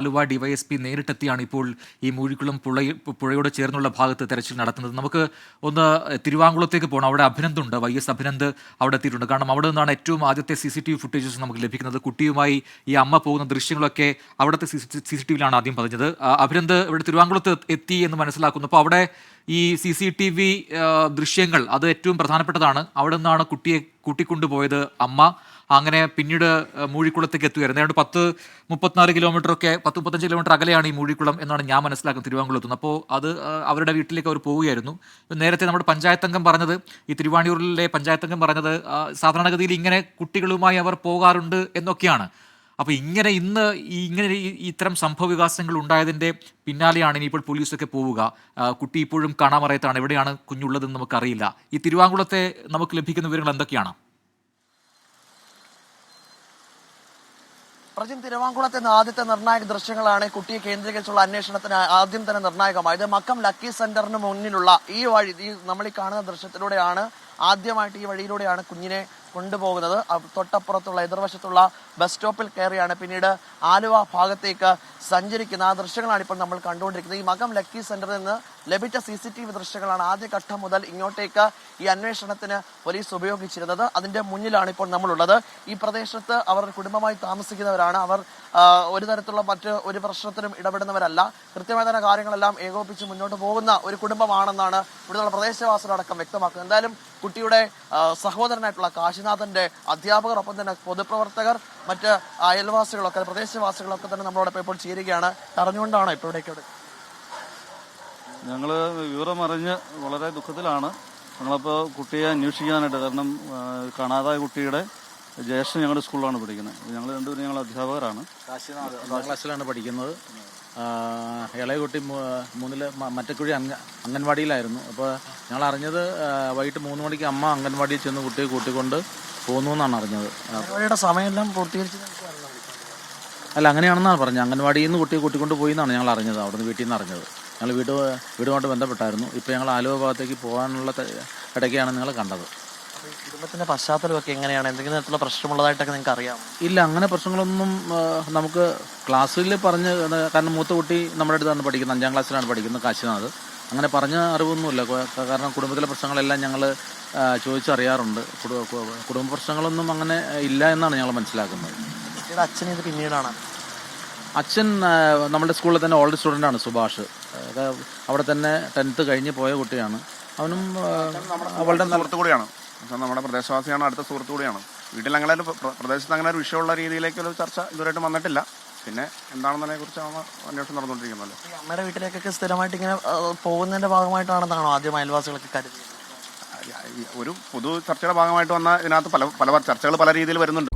Aluva DYSP നേരിട്ടെത്തിയാണ് ഇപ്പോൾ ഈ മൂഴിക്കുളം പുഴയോട് ചേർന്നുള്ള ഭാഗത്ത് തെരച്ചിൽ നടത്തുന്നത്. നമുക്ക് ഒന്ന് തിരുവാങ്കുളത്തേക്ക് പോകണം. അവിടെ അഭിനന്ദുണ്ട്, YS അഭിനന്ദ് അവിടെ എത്തിയിട്ടുണ്ട്. കാരണം അവിടെ നിന്നാണ് ഏറ്റവും ആദ്യത്തെ CCTV ഫുട്ടേജസ് നമുക്ക് ലഭിക്കുന്നത്. കുട്ടിയുമായി ഈ അമ്മ പോകുന്ന ദൃശ്യങ്ങളൊക്കെ അവിടുത്തെ CCTVയിലാണ് ആദ്യം പതിഞ്ഞത്. അഭിനന്ദ് ഇവിടെ തിരുവാങ്കുളത്ത് എത്തി എന്ന് മനസ്സിലാക്കുന്നു. അപ്പോൾ അവിടെ ഈ CCTV ദൃശ്യങ്ങൾ അത് ഏറ്റവും പ്രധാനപ്പെട്ടതാണ്. അവിടെ നിന്നാണ് കുട്ടിയെ കൂട്ടിക്കൊണ്ടുപോയത് അമ്മ. അങ്ങനെ പിന്നീട് മൂഴിക്കുളത്തേക്ക് എത്തുകയായിരുന്നു. ഏതാണ്ട് 10-34 കിലോമീറ്ററൊക്കെ 10-35 കിലോമീറ്റർ അകലെയാണ് ഈ മൂഴിക്കുളം എന്നാണ് ഞാൻ മനസ്സിലാക്കുന്നത് തിരുവാങ്കുളത്ത് നിന്ന്. അപ്പോൾ അത് അവരുടെ വീട്ടിലേക്ക് അവർ പോവുകയായിരുന്നു. നേരത്തെ നമ്മുടെ പഞ്ചായത്ത് അംഗം പറഞ്ഞത്, ഈ തിരുവാണിയൂരിലെ പഞ്ചായത്ത് അംഗം പറഞ്ഞത് സാധാരണഗതിയിൽ ഇങ്ങനെ കുട്ടികളുമായി അവർ പോകാറുണ്ട് എന്നൊക്കെയാണ്. അപ്പോൾ ഇങ്ങനെ ഇത്തരം സംഭവ വികാസങ്ങൾ ഉണ്ടായതിൻ്റെ പിന്നാലെയാണ് ഇനിയിപ്പോൾ പോലീസൊക്കെ പോവുക. കുട്ടി ഇപ്പോഴും കാണാമറയത്താണ്. എവിടെയാണ് കുഞ്ഞുള്ളതെന്ന് നമുക്കറിയില്ല. ഈ തിരുവാങ്കുളത്തെ നമുക്ക് ലഭിക്കുന്ന വിവരങ്ങൾ എന്തൊക്കെയാണ്? പ്രജിൻ, തിരുവാങ്കുളത്തെ ആദ്യത്തെ നിർണായക ദൃശ്യങ്ങളാണ് കുട്ടിയെ കേന്ദ്രീകരിച്ചുള്ള അന്വേഷണത്തിന് ആദ്യം തന്നെ നിർണായകമായത്. മക്കം ലക്കി സെന്ററിന് മുന്നിലുള്ള ഈ വഴി, നമ്മൾ ഈ കാണുന്ന ദൃശ്യത്തിലൂടെയാണ് ആദ്യമായിട്ട് ഈ വഴിയിലൂടെയാണ് കുഞ്ഞിനെ കൊണ്ടുപോകുന്നത്. തൊട്ടപ്പുറത്തുള്ള എതിർവശത്തുള്ള ബസ് സ്റ്റോപ്പിൽ കയറിയാണ് പിന്നീട് ആലുവ ഭാഗത്തേക്ക് സഞ്ചരിക്കുന്ന ആ ദൃശ്യങ്ങളാണ് ഇപ്പോൾ നമ്മൾ കണ്ടുകൊണ്ടിരിക്കുന്നത്. ഈ മകം ലക്കി സെന്ററിൽ നിന്ന് ലഭിച്ച CCTV ദൃശ്യങ്ങളാണ് ആദ്യഘട്ടം മുതൽ ഇങ്ങോട്ടേക്ക് ഈ അന്വേഷണത്തിന് പോലീസ് ഉപയോഗിച്ചിരുന്നത്. അതിന്റെ മുന്നിലാണ് ഇപ്പോൾ നമ്മളുള്ളത്. ഈ പ്രദേശത്ത് അവർ കുടുംബമായി താമസിക്കുന്നവരാണ്. അവർ ഒരു തരത്തിലുള്ള മറ്റ് ഒരു പ്രശ്നത്തിനും ഇടപെടുന്നവരല്ല. കൃത്യമായ തന്നെ കാര്യങ്ങളെല്ലാം ഏകോപിപ്പിച്ച് മുന്നോട്ട് പോകുന്ന ഒരു കുടുംബമാണെന്നാണ് ഇവിടുത്തെ പ്രദേശവാസികളടക്കം വ്യക്തമാക്കുന്നത്. എന്തായാലും കുട്ടിയുടെ സഹോദരനായിട്ടുള്ള കാശിനാഥന്റെ അധ്യാപകർ, ഒപ്പം തന്നെ പൊതുപ്രവർത്തകർ, മറ്റ് അയൽവാസികളൊക്കെ പ്രദേശവാസികളൊക്കെ തന്നെ നമ്മളോടൊപ്പം ഇപ്പോൾ ചേരുകയാണ്. അറിഞ്ഞുകൊണ്ടാണോ ഇപ്പോൾ ഇവിടേക്ക്? ഞങ്ങൾ വിവരം അറിഞ്ഞ് വളരെ ദുഃഖത്തിലാണ്. ഞങ്ങളപ്പോൾ കുട്ടിയെ അന്വേഷിക്കാനായിട്ട്, കാരണം കാണാതായ കുട്ടിയുടെ ജ്യേഷ്ഠൻ ഞങ്ങളുടെ സ്കൂളിലാണ് പഠിക്കുന്നത്. ഞങ്ങൾ രണ്ടുപേരും ഞങ്ങൾ അധ്യാപകരാണ്. കാശിനാഥ് 1ാം ക്ലാസ്സിലാണ് പഠിക്കുന്നത്. ഇളയ കുട്ടി 3-ല് മറ്റക്കുഴി അംഗൻവാടിയിലായിരുന്നു. അപ്പോൾ ഞങ്ങൾ അറിഞ്ഞത് വൈകിട്ട് 3 മണിക്ക് അമ്മ അംഗൻവാടിയിൽ ചെന്ന് കുട്ടിയെ കൂട്ടിക്കൊണ്ട് പോകുന്നു എന്നാണ് അറിഞ്ഞത്. സമയമെല്ലാം പൂർത്തീകരിച്ചു അല്ല, അങ്ങനെയാണെന്നാണ് പറഞ്ഞത്. അംഗൻവാടിയിൽ നിന്ന് കുട്ടിയെ കൂട്ടിക്കൊണ്ട് പോയി എന്നാണ് ഞങ്ങൾ അറിഞ്ഞത്. അവിടുന്ന് വീട്ടിൽ നിന്ന് അറിഞ്ഞത്. ഞങ്ങൾ വീടുമായിട്ട് ബന്ധപ്പെട്ടായിരുന്നു. ഇപ്പോൾ ഞങ്ങൾ ആലുവ ഭാഗത്തേക്ക് പോകാനുള്ള ഇടയ്ക്കാണ് നിങ്ങൾ കണ്ടത്. കുടുംബത്തിന്റെ പശ്ചാത്തലമൊക്കെ എങ്ങനെയാണ്? എന്തെങ്കിലും തരത്തിലുള്ള പ്രശ്നമുള്ളതായിട്ടൊക്കെ നിങ്ങൾക്ക് അറിയാം? ഇല്ല, അങ്ങനെ പ്രശ്നങ്ങളൊന്നും നമുക്ക് ക്ലാസ്സിൽ പറഞ്ഞ്, കാരണം മൂത്ത കുട്ടി നമ്മുടെ അടുത്താണ് പഠിക്കുന്നത്, 5ാം ക്ലാസ്സിലാണ് പഠിക്കുന്നത്, കാശിനാഥ്. അങ്ങനെ പറഞ്ഞ അറിവൊന്നുമില്ല. കാരണം കുടുംബത്തിലെ പ്രശ്നങ്ങളെല്ലാം ഞങ്ങൾ ചോദിച്ചറിയാറുണ്ട്. കുടുംബ പ്രശ്നങ്ങളൊന്നും അങ്ങനെ ഇല്ല എന്നാണ് ഞങ്ങൾ മനസ്സിലാക്കുന്നത്. അച്ഛൻ ഇത് പിന്നീടാണ്? അച്ഛൻ നമ്മുടെ സ്കൂളിൽ തന്നെ ഓൾഡ് സ്റ്റുഡൻ്റാണ്, സുഭാഷ്. അവിടെ തന്നെ 10th കഴിഞ്ഞ് പോയ കുട്ടിയാണ്. അവനും അവളുടെ സുഹൃത്തു കൂടിയാണ്. നമ്മുടെ പ്രദേശവാസിയാണ്, അടുത്ത സുഹൃത്തു കൂടിയാണ്. വീട്ടിൽ അങ്ങനെ പ്രദേശത്ത് അങ്ങനെ ഒരു വിഷയമുള്ള രീതിയിലേക്കൊരു ചർച്ച ഇതുവരെയായിട്ട് വന്നിട്ടില്ല. പിന്നെ എന്താണെന്നതിനെ കുറിച്ചാണ് അന്വേഷണം നടന്നുകൊണ്ടിരിക്കുന്നത്. അമ്മയുടെ വീട്ടിലേക്കൊക്കെ സ്ഥിരമായിട്ട് ഇങ്ങനെ പോകുന്നതിന്റെ ഭാഗമായിട്ടാണെന്നാണോ ആദ്യം അയൽവാസികളൊക്കെ കരുതിയത്? ഒരു പൊതു ചർച്ചയുടെ ഭാഗമായിട്ട് വന്ന ഇതിനകത്ത് പല ചർച്ചകൾ പല രീതിയിൽ വരുന്നുണ്ട്.